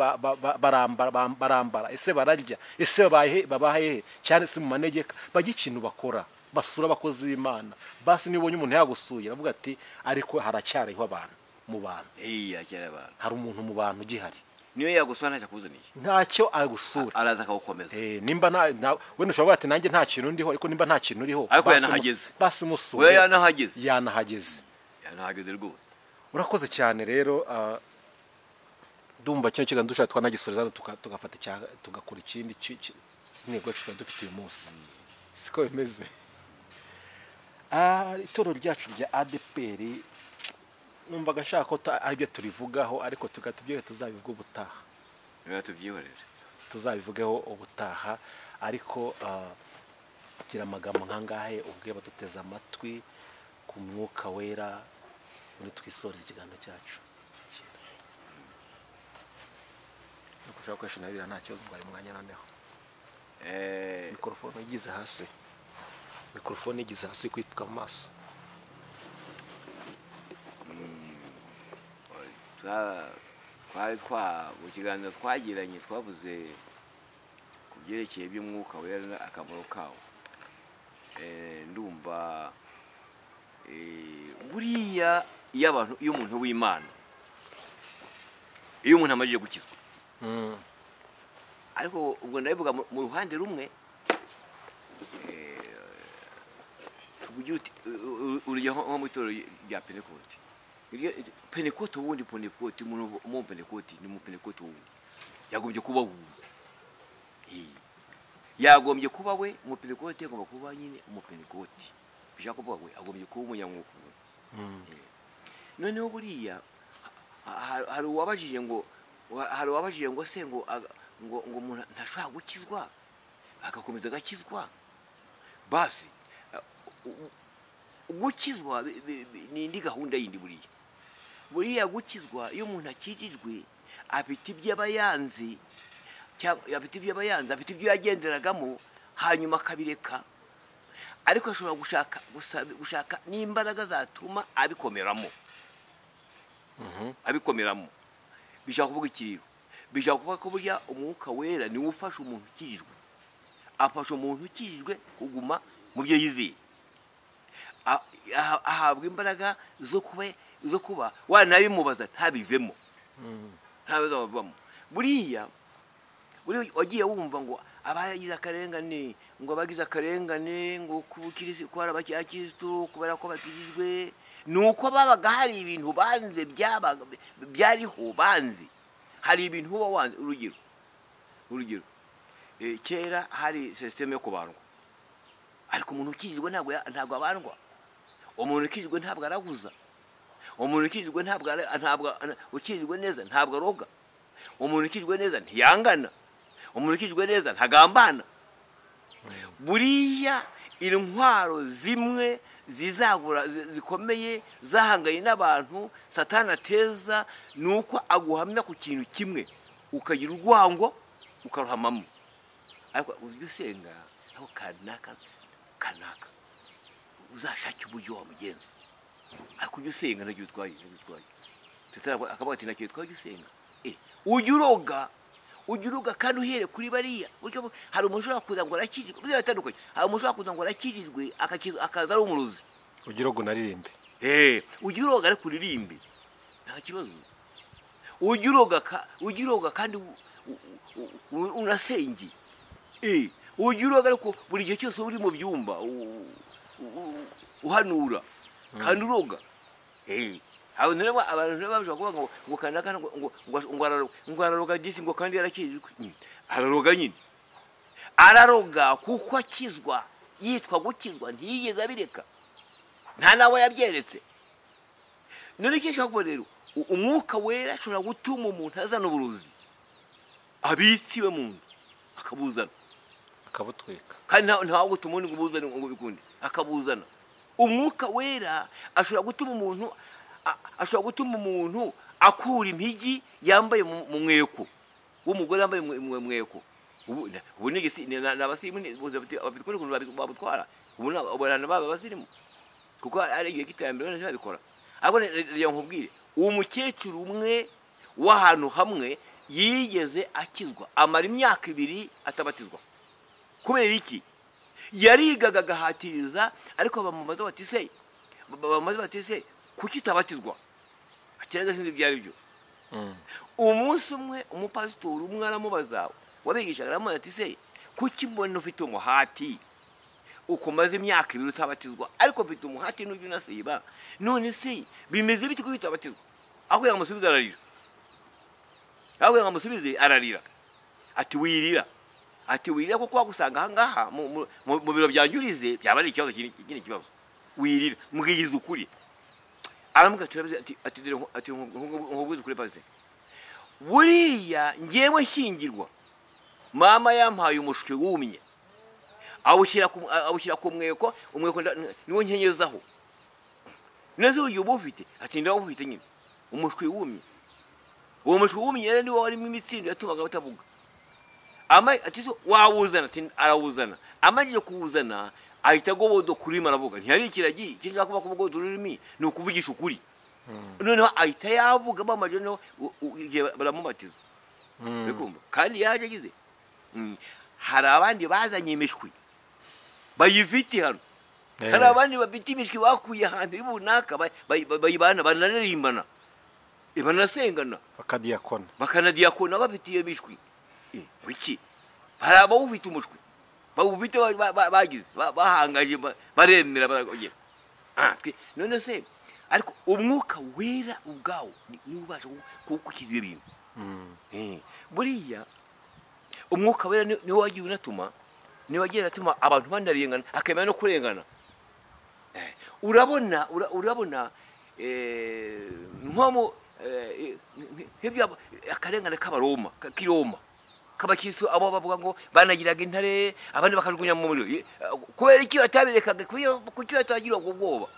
barambara, ese bararya, ese babahe cyane se mu manegeka, ikintu bakora basura abakozi b'Imana. Basi nibonye umuntu yagusuye aravuga ati ariko haracyariho abantu mu bantu, hari umuntu mu bantu gihari, niyo yagusura ntacyo akuzaniye, ntacyo agusura, araza akawukomeza. Nimba wenda ushobora ati nanjye nta kintu ndiho, ariko nimba nta kintu uriho ariko yanahageze, basi musura yanahageze rwose. Urakoze cyane rero. Ndumva cyo kiganiro dushaka twanagisoreza tugafata tugakora ikindi ntego cyo dufite uyu munsi, siko bimeze. Itorero ryacu rya ADPR numvaga nshaka ko aribyo turivugaho, ariko tugatubye tuzabivuga ubutaha, tuzabivugeho ubutaha. Ariko gira amagambo nkangahe ubwiye baduteza amatwi ku Mwuka Wera muri twisoreza ikiganiro cyacu. Nukushaka kweshina bira nta kibazo ngari mwanya noneho. Mikrofone igize hasi, mikrofone igize hasi kwitwa maso. Twari mu kiganiro twagiranye twavuze ku byerekeye by'Umwuka Wera akamaro kawo. Ndumva buriya iyo umuntu w'Imana, iyo umuntu amajije gukizwa, ariko ubwo ndabivuga mu ruhande rumwe, tuvugira uti urujya nko mu itorero rya Pentekote. Pentekote ubundi Pentekote, umuntu mu Pentekote ni mu Pentekote ubundi yagombye kuba yagombye kuba we mu Pentekote, agomba kuba nyine mu Pentekote, bishaka kuvuga we agombye kuba umunyamwuka. Noneho buriya hari uwabajije ngo se ngo umuntu ntashobora gukizwa agakomeza agakizwa. Basi gukizwa ni indi gahunda yindi. Buriya gukizwa iyo umuntu akijijwe afite iby'abayanzi, afite ibyo yagenderagamo, hanyuma akabireka, ariko ashobora gushaka n'imbaraga zatuma abikomeramo. Bishaka kuvuga ikiriho, bishaka kuvuga ko burya Umwuka Wera niwe ufasha umuntu ukijijwe, afasha umuntu ukijijwe kuguma mu byo yizeye, ahabwa imbaraga zo kuba wanabimubaza ntabivemo, ntabizabavamo. Buriya wagiye wumva ngo abagize akarengane, ngo kubara abakirisitu kubera ko bakijijwe, nuko babaga hari ibintu banze byariho banze, hari ibintu uba wanze. Urugero kera hari system yo kubandwa, ariko umuntu ukijijwe ntabwo abandwa, umuntu ukijijwe ntabwo araguza, umuntu ukijijwe ntabwo ukijijwe neza ntabwo aroga, umuntu ukijijwe neza ntiyangana, umuntu ukijijwe neza ntagambana. Buriya intwaro zimwe zizagura zikomeye zahanganye n'abantu Satani ateza, nuko aguhamya ku kintu kimwe ukagira urwango ukaruhamamo. Ariko uzwi usenga aho kanaka uzashake uburyo wamugenza, ariko ujye usenga ntacyo utwaye. Akavuga ati ntacyo utwaye usenga, ujya uroga kandi uhere kuri bariya. Hari umuntu ushobora kuza ngo arakijijwe, buriya bitandukanye. Hari umuntu ushobora kuza ngo arakijijwe akaza ari umurozi. Ujya uroga unaririmbe, ujya uroga ariko uririmbe nta kibazo. Ujya uroga kandi unasenge, ujya uroga ariko buri gihe cyose uri mu byumba uhanura kandi uroga. Abantu bashobora kuvuga ngo kanaka ngo araroga disi ngo kandi yarakijijwe. Araroga nyine, araroga kuko akizwa, yitwa gukizwa, ntiyigeze abireka, nta nawe yabyeretse. None icyo nshaka kuvuga rero, Umwuka Wera ashobora gutuma umuntu azana uburozi, abitsi we mu nzu akabuzana akabutwika kandi ntawo gutuma ngo buzane ngo bikunde akabuzana. Umwuka wera ashobora gutuma umuntu akura impigi yambaye mu mweko w'umugore yambaye mu mweko. Ubu ni n'abasimu abitwara ukuntu babutwara ubu abantu baba basirimu kuko ari igihe kitambere ntibabikora. Ahubwo rero nkubwire uwo mukecuru umwe w'ahantu hamwe yigeze akizwa amara imyaka 2 atabatizwa. Kubera iki? Yarigaga agahatiriza ariko bamaze bati se kuki tabatizwa? Ateraga sindi byari byo. Umunsi umwe umupasitori umwe aramubaza wabigishaga aramubaza ati se kuki mbona ufite umuhati ukomaze imyaka 2 utabatizwa ariko ufite umuhati n'ujya unasiba none se bimeze biti kuki tabatizwa? Aho yamusubiza ararira. Ati wirira kuko wagusanga ahangaha mu biro byanjurize byaba ari ikibazo kindi kibazo. Wirira mbwigize ukuri. Aramuga turabize ati nkubwize ukuri pastor. Buriya ngewe nshyingirwa mama yampaye umushwe wumye awushyira ku mweko niwo nkenyezaho nazo uyu bufite ati ndawo bufite nyine umushwe wumye. Uwo mushwe wumye niwo warimo imitsindo yatumaga batavuga. Ati so wawuzana ati arawuzana. Amajije kuwuzana ahita gobodo kurima aravuga ntiyari ikiragi cyangwa kuba kubodo rurimi ni ukuvugisha ukuri. Noneho ahita yavuga bamaje no baramubatiza. Bikumva kandi yaje agize hari abandi bazanye imishwi bayifite hano. Hari abandi babiti imishwi bakuye hantu ibunaka bayibana banaririmbana banasengana bakanadiyakona bafitiye imishwi. Wiki hari abawufite umushwi bawufite bagize bahangaje baremera baragoye. None se ariko umwuka wera ubwawo ni ubasha kukukiza ibintu. Buriya umwuka wera ni wagiye unatuma abantu banarengana akemera no kurengana. Urabona nko hebya akarengana k'abaroma kiroma kabakiso abo bavuga ngo banagiraga intare abandi bakajugunya mu muriro kubera iki batabirekaga kuki batagira ubwoba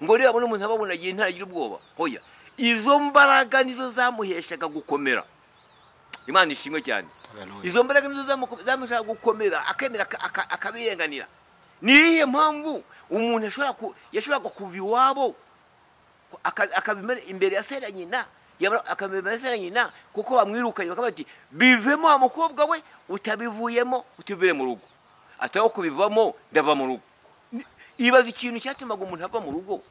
ngo rero abone umuntu ababona igihe intare agira ubwoba. Hoya izo mbaraga nizo zamuheshaga gukomera. Imana ishimwe cyane. Izo mbaraga nizo zamushaka gukomera akemera akabirenganira. Niye mpamvu umuntu yashobora kuva iwabo akabimera imbere ya sera nyina akamemeza nyina kuko bamwirukanye bakabati bivemo amukobwa we utabivuyemo utubire mu rugo ataho kubivamo ndava mu rugo. Ibaza ikintu cyatumaga umuntu ava mu rugo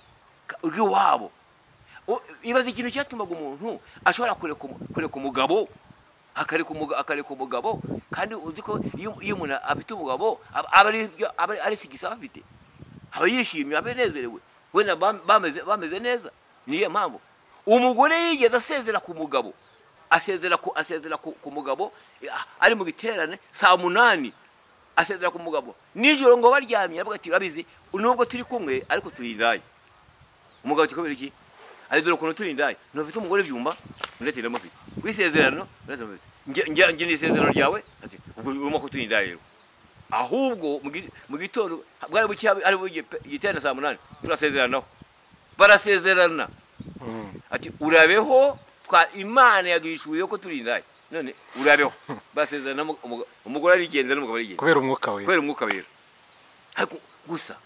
wabo. Ibaza ikintu cyatumaga umuntu ashobora kureka umugabo akareka umugabo kandi uzi ko iyo umuntu afite umugabo aba ari sigisa afite aba yishimye abenezerewe wenda bameze neza. Niyo mpamvu umugore yigeze asezera ku mugabo asezera ku mugabo ari mu giterane saa 8 asezera ku mugabo nijoro ngo baryamye avuga ati rabizi nubwo turi kumwe ariko turindaye. Umugabo tikobera iki ari dore kuno turindaye no bita umugore byumba ndetse ndamufite wisezerano nge ni isezerano ryawe ati urimo ko turindaye rero ahubwo mu gitondo bwari buki ari igiterane saa 8 turasezeranaho barasezerana ati urabeho twa Imana yaduhishuye ko turindaye none urabeho basezerana umugore arigenza n'umugabo arigenza kubera umwuka wera ariko gusa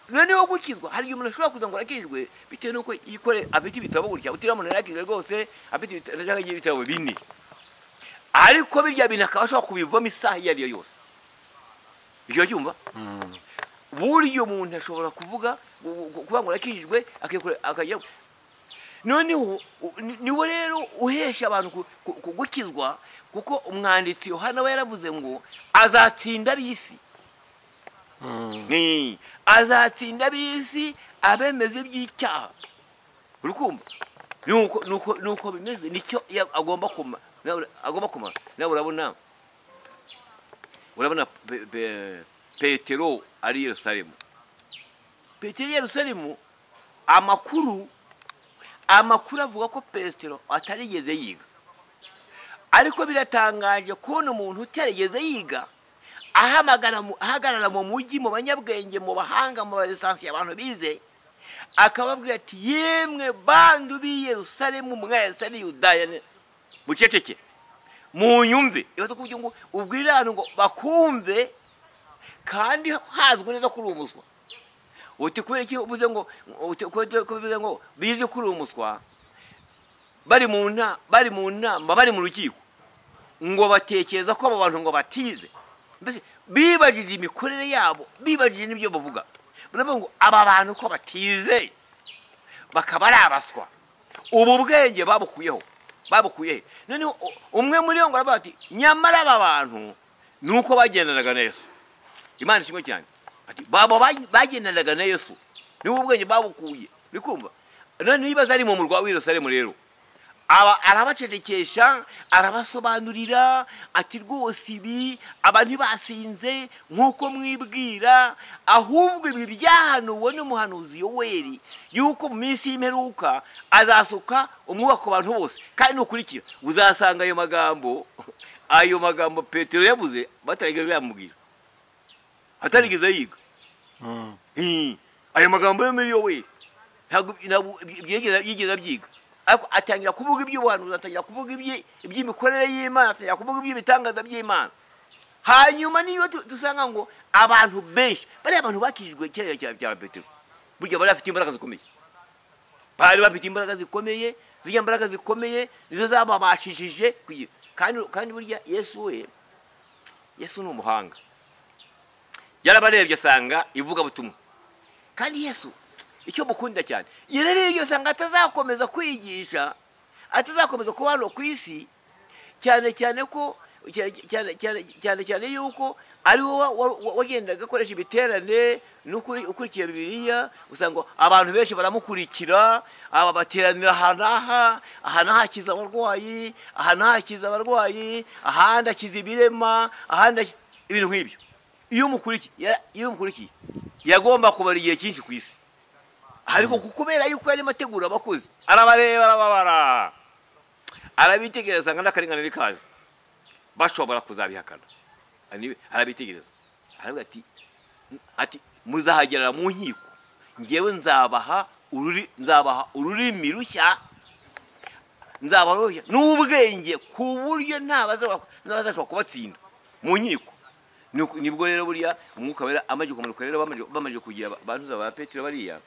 none wo gukizwa hari umuntu ashobora kuza ngo arakijwe bitewe nuko ikore afite ibitabo gutya utiramuntu yarakijwe rwose afite ibitabo 4 ariko birya bintu akabashaka kubivamo isaha yari yose. Iyo cyumva buriyo umuntu ashobora kuvuga ngo arakijwe akajya noneho niwe rero uhesha abantu gukizwa kuko umwanditsi Yohana we yaravuze ngo azatsinda bisi. Azatsinda bisi abemeze by'icyaha. Urukumva nuko bimeze nicyo agomba kumara nawe urabona Petero ari Yerusalemu. Petero Yerusalemu amakuru avuga ko Petero atarigeze yiga ariko biratangaje kubona umuntu utarigeze yiga ahagarara mu mujyi mu banyabwenge mu bahanga mu baresansi abantu bize akababwira ati yemwe bandu b'i Yerusalemu mwese ni Yudaya muceceke mu nyumve ibaza kugira ngo ubwire abantu ngo bakumve kandi hazwe neza kuri umuswa uti kubera iki uvuze ngo bize kuri umuswa bari mu nama bari mu rukiko ngo batekereza ko abo bantu ngo batize mbese bibajije imikorere yabo bibajije n'ibyo bavuga baravuga ngo aba bantu ko batize bakaba ari abaswa ubu bwenge babukuyeho none umwe muri bo ngo aravuga ati nyamara aba bantu nuko bagendanaga na Yesu Imana ishimwe cyane ati baba bagendanaga na Yesu nibo ubwenge babukuye bikumva none nibaza ari mu murwa w'i Yerusalemu rero arabacecekesha arabasobanurira ati rwose ibi abantu basinze nk'uko mwibwira ahubwo ibi byahanuwe n'umuhanuzi Yoweli yuko mu minsi y'imperuka azasuka umwuka ku bantu bose kandi nukurikira uzasanga ayo magambo Petero yabuze batarigeze yamubwira atarigeze yiga ayo magambo yo muri Yoweli ntabwo yigeze abyiga atangira kuvuga iby'ubuhanuzi atangira kuvuga iby'imikorere y'Imana atangira kuvuga iby'ibitangaza by'Imana hanyuma niyo dusanga ngo abantu benshi bari abantu bakijijwe kera cya Petero burya bari bafite imbaraga zikomeye ziriya mbaraga zikomeye nizo zababashishije kandi burya Yesu ni umuhanga yarabarebye asanga ivuga butumwa kandi Yesu icyo mukundira cyane yererebye asanga atazakomeza kwigisha atazakomeza kuba hano ku isi cyane yuko ari wowe wagendaga akoresha ibiterane ukurikiye Bibiliya usanga abantu benshi baramukurikira aba bateranira aha hakiza abarwayi ahandi akiza ibirema ahandi ibintu nk'ibyo iyo umukurikiye yagomba kubara igihe cyinshi ku isi ariko kubera yuko yarimo ategura abakozi arabareba arababara arabitegereza ngo n'akarengane rikaze bashobora kuzabihakana arabitegereza aravuga ati muzahagerera mu nkiko ngewe nzabaha ururimi rushya n'ubwenge ku buryo ntazashobora kubatsinda mu nkiko nibwo rero buriya umwuka wera amaze kumanuka rero bamaze kugira bantuza ba Petero bariya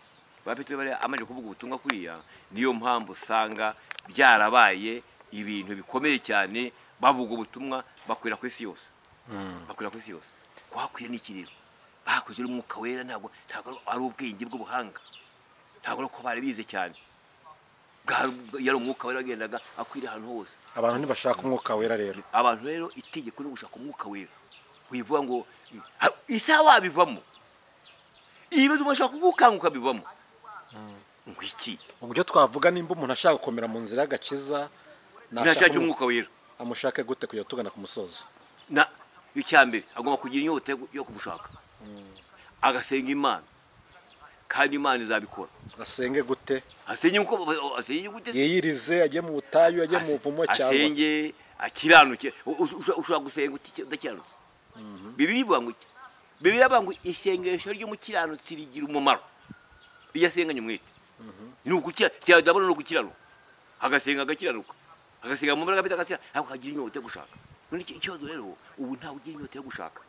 amaze kuvuga ubutumwa kuriya niyo mpamvu usanga byarabaye ibintu bikomeye cyane bavuga ubutumwa bakwira ku isi yose kwakwiye n'ikiriro bakoze umwuka wera ntabwo ari ubwenge bw'ubuhanga ntabwo ko bari bize cyane yari umwuka wera agendaga akwira ahantu hose abantu ntibashaka umwuka wera rero abantu rero itegeko no gushaka umwuka wera wivuga ngo isaha wabivamo ibibazo umashaka kugukanguka bivamo ngwiki uburyo twavuga nimba umuntu ashaka gukomera mu nzira y'agakiza nashaka umwuka wera amushake gute kujya tugana ku musozo icyambere agomba kugira inyota yo kumushaka agasenga Imana kandi Imana izabikora asenge gute yiyirize ajye mu butayu ajye mu buvumo cyangwa asenge akiranuke ushobora gusenga udakiranutse Bibiliya ivuga ngo isengesho ry'umukiranutsi rigira umumaro iyo asenganye umwete ni ukukiranuka no gukiranuka agasenga agakiranuka agasenga mu mbaraga bita akagira inyota yo gushaka none ikibazo rero ubu ntawe ugira inyota yo gushaka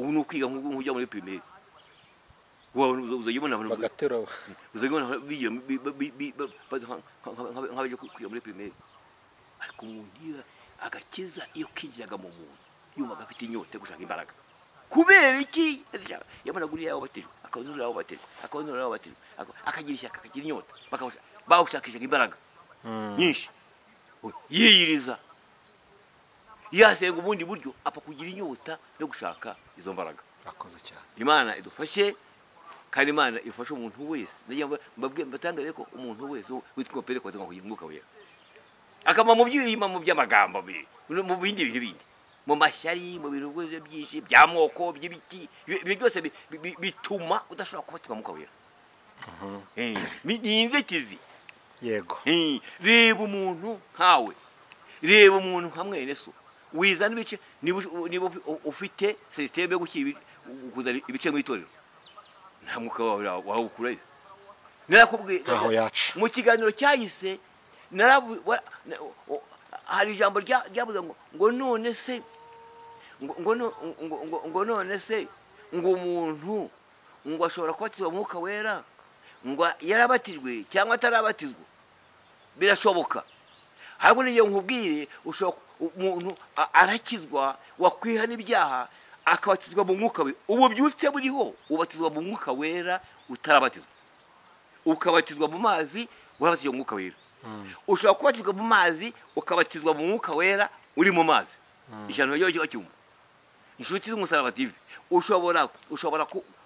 ubu ni ukwiga nk'ujya muri primaire uzayibona abantu bagatera uzayibona bigira nk'abaje kwiga muri primaire ariko umuntu agakiza iyo kinjiraga mu muntu yumva afite inyota yo gushaka imbaraga kubera iki yabona guriya yabatijwe akabonera yabatijwe akagira ishyaka akagira inyota bawushakishaga imbaraga nyinshi yiyiriza yasenga ubundi buryo apfa kugira inyota yo gushaka izo mbaraga akoze cyane Imana idufashe kandi Imana ifashe umuntu wese mbatangare ko umuntu wese witwa Petero kwaza kugira umwuka wera akama mu by'irima mu by'amagambo mu bindi bintu mu mashyari mu bintu bwose byinshi by'amoko by'ibiti ibyo byose bituma udashobora kubatwa mu kawera ni inzitizi yego reba umuntu nkawe reba umuntu nka mwene so wizana ibice niba ufite systeme yo kuzana ibice mu itorero nta mwuka wawe ukurayo. Narakubwiye mu kiganiro cyahise hari ijambo ryavuze ngo none se ngo none se ngo umuntu ngo ashobora kubatizwa mu mwuka wera ngo yarabatijwe cyangwa atarabatizwa. Birashoboka. Ahubwo niyo nkubwire umuntu arakizwa wakwiha n'ibyaha akabatizwa mu mwuka we. Ubu byutse buriho ubatizwa mu mwuka wera utarabatizwa. Ukabatizwa mu mazi urabatizwa mu mwuka wera. Ushobora kubatizwa mu mazi ukabatizwa mu mwuka wera uri mu mazi. Ijana ryo cyumva. Inshuti z'umusaraba TV ushobora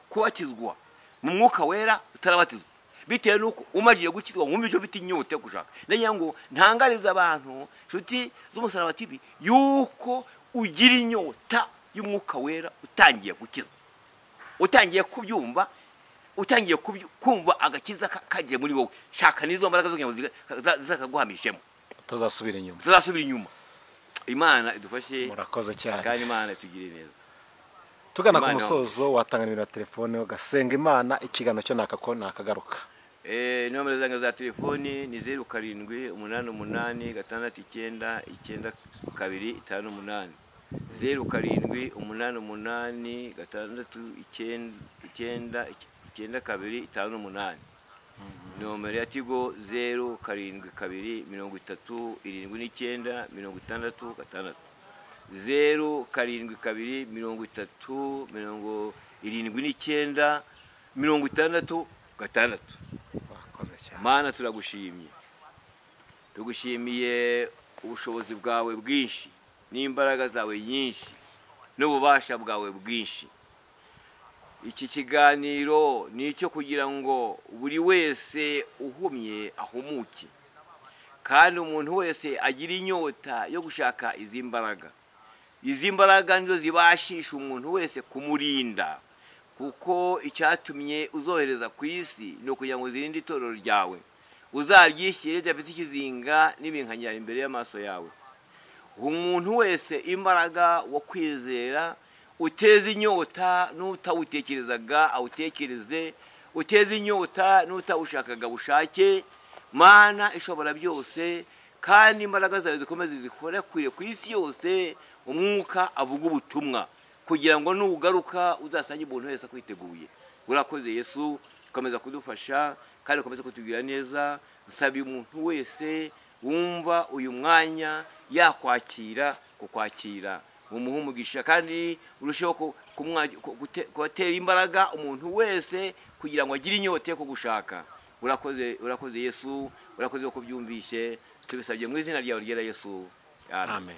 kubatizwa mu mwuka wera utarabatizwa. Bitewe nuko umajiye gukizwa mu byo bita inyota gushaka. Nenya ngo ntangariza abantu inshuti z'umusaraba TV yuko ugira inyota y'umwuka wera utangiye gukizwa. Utangiye kubyumva, utangiye kumva agakiza kagiye muri wowe. Shaka nizo mbaraga zo nyamuziga zakaguhamishemo. Tuzasubira inyuma. Tuzasubira inyuma. Imana idufashe. Murakoze cyane. Kandi Imana itugire neza. Tugana ku musozo watanga nimero ya telefone ugasenga Imana ikiganiro cyo nakagaruka. Nomero zange za telefoni ni 0788699258 0788699258 nomero ya Tigo 0722377966 0722377966. Mana turagushimye. Tugushimiye ubushobozi bwawe bwinshi n'imbaraga zawe nyinshi n'ububasha bwawe bwinshi. Iki kiganiro nicyo kugira ngo buri wese uhumye ahumuke, kandi umuntu wese agira inyota yo gushaka izi mbaraga. Izi mbaraga nizo zibashisha umuntu wese kumurinda, kuko icyatumye uzohereza ku isi no kugira ngo zirinde itorero ryawe. Uzaryishyire ryafite ikizinga n'ibinkanyira imbere y'amaso yawe. Umuntu wese imbaraga wo kwizera uteza inyota n'utawutekerezaga awutekereze, uteza inyota n'utawushakaga bushake. Mana ishobora byose, kandi imbaraga zawe zikomeze zikora kwire ku isi yose. Umwuka avuga ubutumwa kugira ngo nugaruka uzasange umuntu wese kwiteguye. Urakoze Yesu, komeza kudufasha kandi komeza kutubwira neza. Nsaba umuntu wese wumva uyu mwanya yakwakira kukwakira umuhumugisha, kandi urusheho kubatera imbaraga umuntu wese kugira ngo agire inyota yo kugushaka. Urakoze Yesu, urakoze ko byumvishe. Tubisabye mu izina ryawe ryera Yesu. Amen.